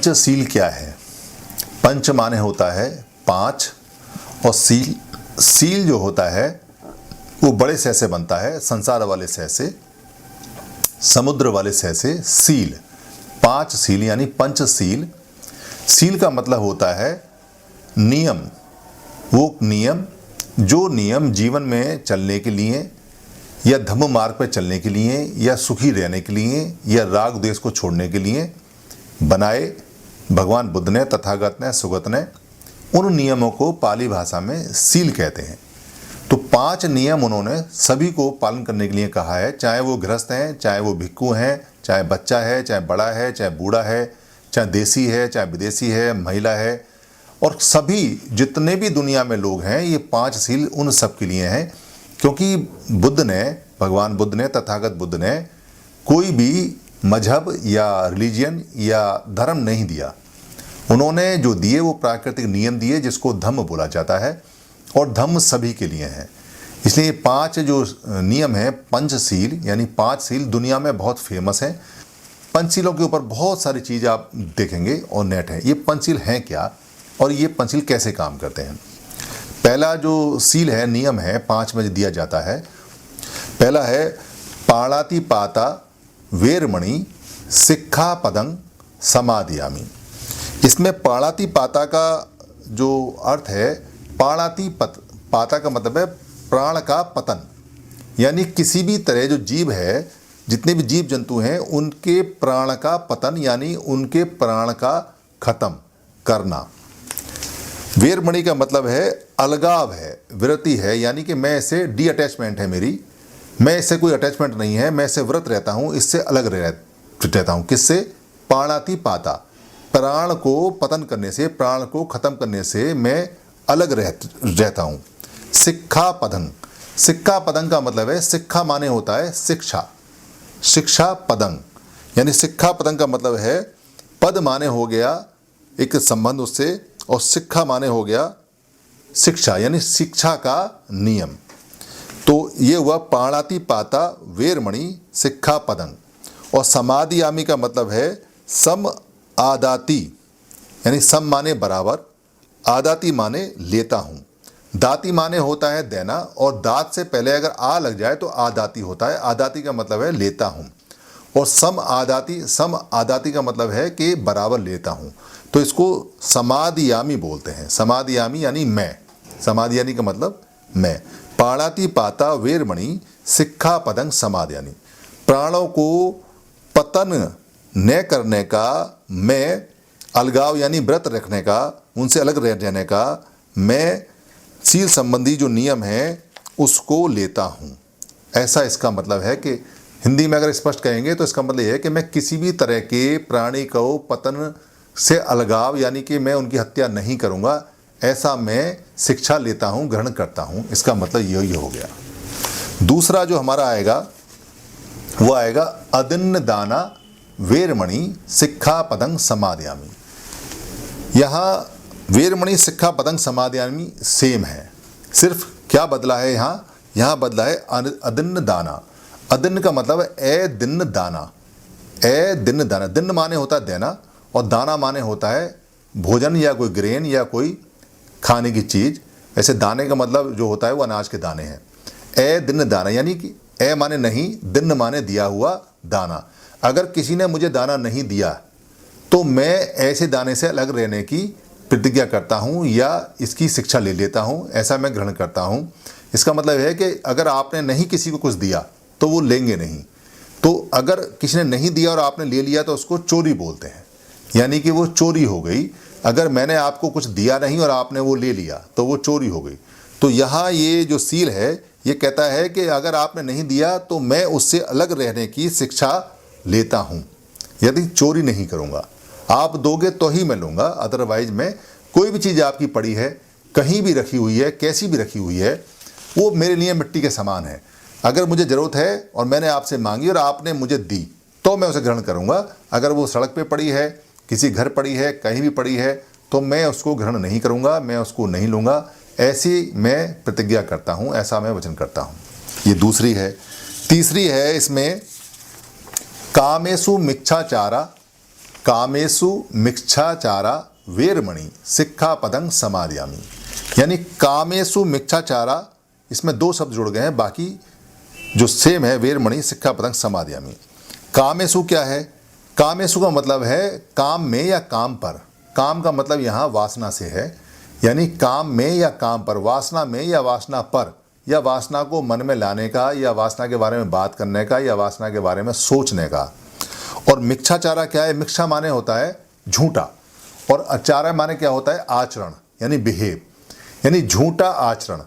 पंचशील क्या है? पंच माने होता है पांच, और सील जो होता है वो बड़े सह से बनता है, संसार वाले सह से, समुद्र वाले सह से सील। पांच सील यानी पंचशील। सील का मतलब होता है नियम। वो नियम जो नियम जीवन में चलने के लिए या धर्म मार्ग पर चलने के लिए या सुखी रहने के लिए या राग द्वेष को छोड़ने के लिए बनाए भगवान बुद्ध ने, तथागत ने, सुगत ने, उन नियमों को पाली भाषा में सील कहते हैं। तो पांच नियम उन्होंने सभी को पालन करने के लिए कहा है, चाहे वो गृहस्थ हैं, चाहे वो भिक्खु हैं, चाहे बच्चा है, चाहे बड़ा है, चाहे बूढ़ा है, चाहे देसी है, चाहे विदेशी है, महिला है, और सभी जितने भी दुनिया में लोग हैं, ये पांच सील उन सब के लिए हैं। क्योंकि बुद्ध ने, भगवान बुद्ध ने, तथागत बुद्ध ने कोई भी मजहब या रिलीजियन या धर्म नहीं दिया। उन्होंने जो दिए वो प्राकृतिक नियम दिए, जिसको धम्म बोला जाता है, और धम्म सभी के लिए है। इसलिए पांच जो नियम हैं, पंचशील यानी पांच सील, दुनिया में बहुत फेमस हैं। पंचशीलों के ऊपर बहुत सारी चीज़ आप देखेंगे और नेट है। ये पंचशील हैं क्या और ये पंचशील कैसे काम करते हैं? पहला जो सील है, नियम है, पांच में दिया जाता है। पहला है पाणातिपाता वेरमणि सिक्खापदं समादियामि। इसमें पाणातिपाता का जो अर्थ है, पाता का मतलब है प्राण का पतन, यानी किसी भी तरह जो जीव है, जितने भी जीव जंतु हैं, उनके प्राण का पतन यानी उनके प्राण का खत्म करना। वेरमणि का मतलब है अलगाव है, विरति है, यानी कि मैं इससे डी अटैचमेंट है मेरी, मैं इससे कोई अटैचमेंट नहीं है, मैं इससे व्रत रहता हूँ, इससे अलग रहता हूँ। किससे? पाणातिपाता, प्राण को पतन करने से, प्राण को खत्म करने से मैं अलग रहता हूँ। सिक्खापदं, सिक्खापदं का मतलब है, सिक्खा माने होता है शिक्षा, शिक्षा पदं, यानी सिक्खापदं का मतलब है पद माने हो गया एक संबंध उससे, और सिक्खा माने हो गया शिक्षा, यानी शिक्षा का नियम। तो ये हुआ पाणातिपाता वेरमणि सिक्खापदं। और समादियामि का मतलब है सम आदाति, यानी सम माने बराबर, आदाति माने लेता हूँ, दाति माने होता है देना, और दात से पहले अगर आ लग जाए तो आदाति होता है। आदाति का मतलब है लेता हूँ, और सम आदाति का मतलब है कि बराबर लेता हूँ। तो इसको समादियामी बोलते हैं। समादियामी यानी मैं, समादियानी का मतलब मैं। पाणातिपाता वेरमणि सिक्खापदं समादियानि, प्राणों को पतन न करने का, मैं अलगाव यानी व्रत रखने का, उनसे अलग रहने का, मैं सील संबंधी जो नियम है उसको लेता हूँ। ऐसा इसका मतलब है कि हिंदी में अगर स्पष्ट कहेंगे तो इसका मतलब यह है कि मैं किसी भी तरह के प्राणी को पतन से अलगाव, यानी कि मैं उनकी हत्या नहीं करूँगा, ऐसा मैं शिक्षा लेता हूँ, ग्रहण करता हूँ। इसका मतलब यही हो गया। दूसरा जो हमारा आएगा वो आएगा अदिन्न दाना वेरमणि सिक्खापदं समादियामि। यहाँ वेरमणि सिक्खापदं समादियामि सेम है, सिर्फ क्या बदला है यहाँ बदला है अदिन्न दाना। अदिन्न का मतलब है ए दिन दाना, ए दिन दाना। दिन माने होता है देना, और दाना माने होता है भोजन या कोई ग्रेन या कोई खाने की चीज़। ऐसे दाने का मतलब जो होता है वो अनाज के दाने हैं। ए दिन दाना, यानी कि ए माने नहीं, दिन माने दिया हुआ दाना। अगर किसी ने मुझे दाना नहीं दिया तो मैं ऐसे दाने से अलग रहने की प्रतिज्ञा करता हूँ या इसकी शिक्षा ले लेता हूँ, ऐसा मैं ग्रहण करता हूँ। इसका मतलब है कि अगर आपने नहीं किसी को कुछ दिया तो वो लेंगे नहीं। तो अगर किसी ने नहीं दिया और आपने ले लिया तो उसको चोरी बोलते हैं, यानी कि वो चोरी हो गई। अगर मैंने आपको कुछ दिया नहीं और आपने वो ले लिया तो वो चोरी हो गई। तो यहाँ ये जो सील है ये कहता है कि अगर आपने नहीं दिया तो मैं उससे अलग रहने की शिक्षा लेता हूँ, यदि चोरी नहीं करूँगा। आप दोगे तो ही मैं लूँगा, अदरवाइज मैं कोई भी चीज़ आपकी पड़ी है, कहीं भी रखी हुई है, कैसी भी रखी हुई है, वो मेरे लिए मिट्टी के समान है। अगर मुझे ज़रूरत है और मैंने आपसे मांगी और आपने मुझे दी तो मैं उसे ग्रहण करूँगा। अगर वो सड़क पे पड़ी है, किसी घर पड़ी है, कहीं भी पड़ी है, तो मैं उसको ग्रहण नहीं करूँगा, मैं उसको नहीं लूँगा। ऐसी मैं प्रतिज्ञा करता हूँ, ऐसा मैं वचन करता हूँ। ये दूसरी है। तीसरी है इसमें कामेषु मिच्छाचारा कामेषु मिच्छाचारा वेरमणि सिक्खापदं समादयामि। यानी कामेषु मिच्छाचारा, इसमें दो शब्द जुड़ गए हैं, बाकी जो सेम है वेरमणि सिक्खापदं समादयामि। कामेषु क्या है? कामेषु का मतलब है काम में या काम पर। काम का मतलब यहाँ वासना से है, यानी काम में या काम पर, वासना में या वासना पर, या वासना को मन में लाने का, या वासना के बारे में बात करने का, या वासना के बारे में सोचने का। और मिच्छाचारा क्या है? मिच्छा माने होता है झूठा, और आचारा माने क्या होता है? आचरण, यानी बिहेव, यानी झूठा आचरण।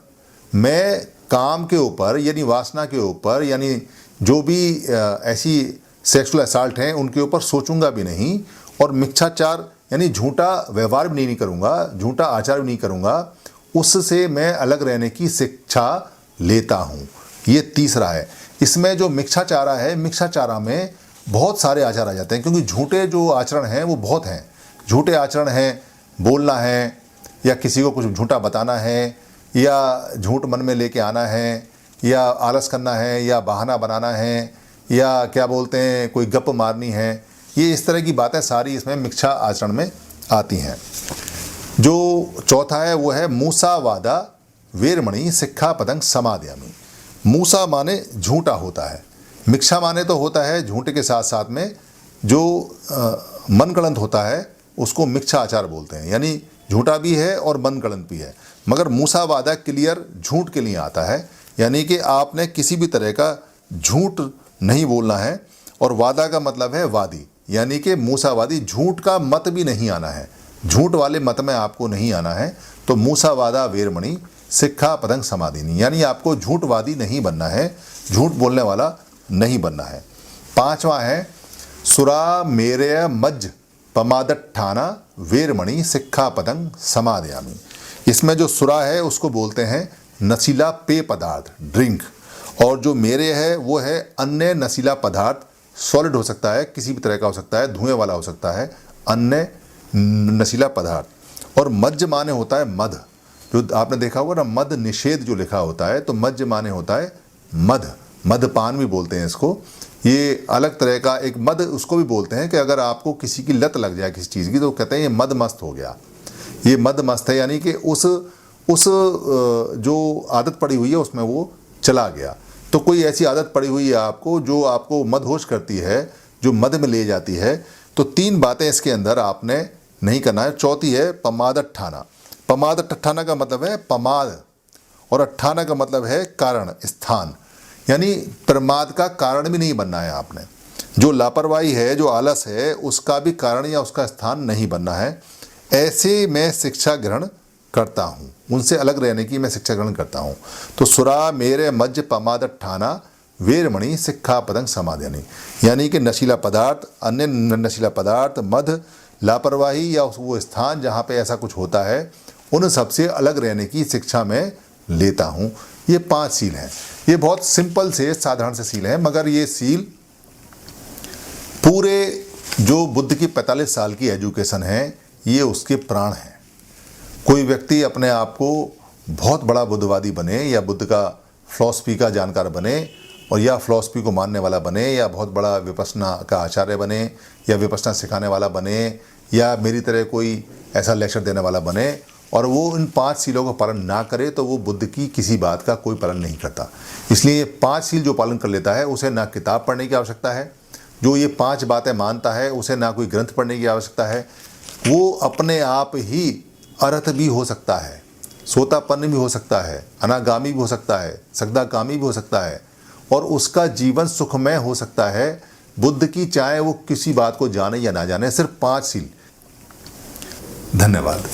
मैं काम के ऊपर यानी वासना के ऊपर, यानी जो भी ऐसी सेक्सुअल असॉल्ट हैं उनके ऊपर सोचूंगा भी नहीं, और मिच्छाचार यानी झूठा व्यवहार भी नहीं करूंगा, झूठा आचार भी नहीं करूंगा, उससे मैं अलग रहने की शिक्षा लेता हूँ। ये तीसरा है। इसमें जो मिच्छाचारा है, मिच्छाचारा में बहुत सारे आचार आ जाते हैं, क्योंकि झूठे जो आचरण हैं वो बहुत हैं। झूठे आचरण हैं, बोलना है, या किसी को कुछ झूठा बताना है, या झूठ मन में लेके आना है, या आलस करना है, या बहाना बनाना है, या क्या बोलते हैं कोई गप मारनी है। ये इस तरह की बातें सारी इसमें मिच्छा आचरण में आती हैं। जो चौथा है वो है मूसावादा वेरमणि सिक्खापदं समादयामि। मूसा माने झूठा होता है, मिच्छा माने तो होता है झूठे के साथ साथ में जो मनगढ़ंत होता है उसको मिच्छा आचार बोलते हैं, यानी झूठा भी है और मनगढ़ंत भी है। मगर मूसावादा क्लियर झूठ के लिए आता है, यानी कि आपने किसी भी तरह का झूठ नहीं बोलना है। और वादा का मतलब है वादी, यानी कि मूसावादी, झूठ का मत भी नहीं आना है, झूठ वाले मत में आपको नहीं आना है। तो मूसावादा वेरमणि सिक्खापदं समादयामि, यानी आपको झूठवादी नहीं बनना है, झूठ बोलने वाला नहीं बनना है। पांचवा है सुरा मेरय मज्ज पमादट्ठाना वेरमणि सिक्खापदं समादयामि। इसमें जो सुरा है उसको बोलते हैं नशीला पेय पदार्थ, ड्रिंक, और जो मेरे है वो है अन्य नशीला पदार्थ, सॉलिड हो सकता है, किसी भी तरह का हो सकता है, धुएं वाला हो सकता है, अन्य नशीला पदार्थ। और मज्ज माने होता है मध, जो आपने देखा होगा ना मद निषेध जो लिखा होता है, तो मज्ज माने होता है मध, मदपान भी बोलते हैं इसको। ये अलग तरह का एक मद उसको भी बोलते हैं कि अगर आपको किसी की लत लग जाए किसी चीज़ की तो कहते हैं ये मद मस्त हो गया, ये मद मस्त है, यानी कि उस जो आदत पड़ी हुई है उसमें वो चला गया। तो कोई ऐसी आदत पड़ी हुई है आपको जो आपको मदहोश करती है, जो मद में ले जाती है, तो तीन बातें इसके अंदर आपने नहीं करना है। चौथी है पमादट्ठाना। पमादट्ठाना का मतलब है पमाद, और अट्ठाना का मतलब है कारण, स्थान, यानी प्रमाद का कारण भी नहीं बनना है आपने। जो लापरवाही है, जो आलस है, उसका भी कारण या उसका स्थान नहीं बनना है। ऐसे मैं शिक्षा ग्रहण करता हूँ, उनसे अलग रहने की मैं शिक्षा ग्रहण करता हूँ। तो सुरा मेरे मज्ज पमादट्ठाना वेरमणि सिक्खापदं समादयामि, यानी कि नशीला पदार्थ, अन्य नशीला पदार्थ, मध, लापरवाही या वो स्थान जहाँ पे ऐसा कुछ होता है, उन सबसे अलग रहने की शिक्षा मैं लेता हूँ। ये 5 सील हैं। ये बहुत सिंपल से साधारण से सील हैं, मगर ये सील पूरे जो बुद्ध की 45 साल की एजुकेशन है, ये उसके प्राण हैं। कोई व्यक्ति अपने आप को बहुत बड़ा बुद्धवादी बने, या बुद्ध का फिलॉसफी का जानकार बने, और या फिलॉसफी को मानने वाला बने, या बहुत बड़ा विपश्यना का आचार्य बने, या विपश्यना सिखाने वाला बने, या मेरी तरह कोई ऐसा लेक्चर देने वाला बने, और वो इन 5 सीलों का पालन ना करे, तो वो बुद्ध की किसी बात का कोई पालन नहीं करता। इसलिए ये 5 सील जो पालन कर लेता है, उसे ना किताब पढ़ने की आवश्यकता है। जो ये 5 बातें मानता है, उसे ना कोई ग्रंथ पढ़ने की आवश्यकता है। वो अपने आप ही अर्थ भी हो सकता है, सोतापन्न भी हो सकता है, अनागामी भी हो सकता है, सगदागामी भी हो सकता है, और उसका जीवन सुखमय हो सकता है। बुद्ध की चाहे वो किसी बात को जाने या ना जाने, सिर्फ 5 सील। धन्यवाद।